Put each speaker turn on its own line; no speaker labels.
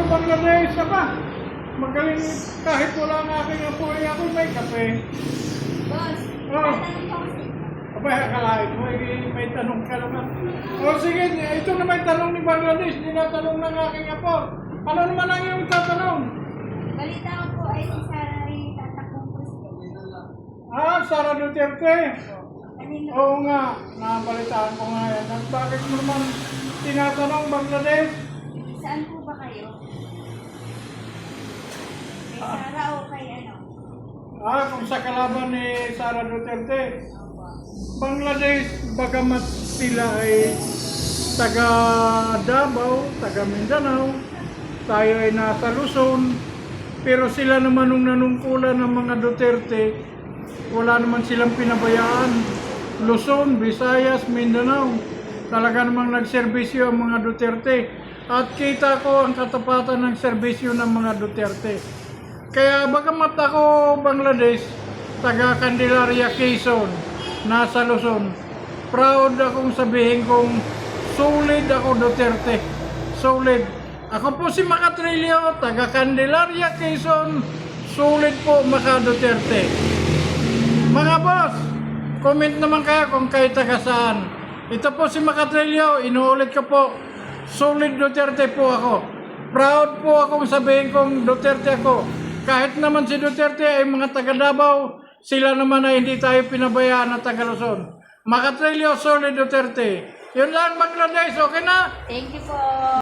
Bangladesh pa. Magaling kahit wala ang aking apo ay ako may kape.
Boss,
Oh.
tatanong ko kasi.
Abay, akalain mo, may tanong ka naman. O sige, ito na may tanong ni Bangladesh, tinatanong ng aking apo. Ano naman ang iyong tatanong?
Balita ko po ay si Sara ay tatakbong presidente.
Sara Duterte.
Kanino?
Oo nga, nabalitaan ko nga yan. At bakit mo naman tinatanong Bangladesh?
Saan po ba kayo? Kay Sara o kay ano?
Kung sa kalaban ni Sara Duterte. Bangladesh, bagamat sila ay taga Davao, taga Mindanao, tayo ay nasa Luzon, pero sila naman nung nanungkulan ng mga Duterte, wala naman silang pinabayaan. Luzon, Visayas, Mindanao, talaga namang nagserbisyo ang mga Duterte. At kita ko ang katapatan ng serbisyo ng mga Duterte. Kaya bagamat ako Bangladesh, taga Candelaria, Quezon, nasa Luzon, proud akong sabihin kong solid ako Duterte. Solid. Ako po si Macatrillo, taga Candelaria, Quezon, solid po Maca Duterte. Mga boss, comment naman kayo kung kayo taga saan. Ito po si Macatrillo, inuulit ko po, solid Duterte po ako. Proud po akong sabihin kong Duterte ako. Kahit naman si Duterte ay mga taga Davao, sila naman ay hindi tayo pinabayaan na taga Luzon. Macatrillo, solid Duterte. Yun lang Bangladesh, okay na?
Thank you po.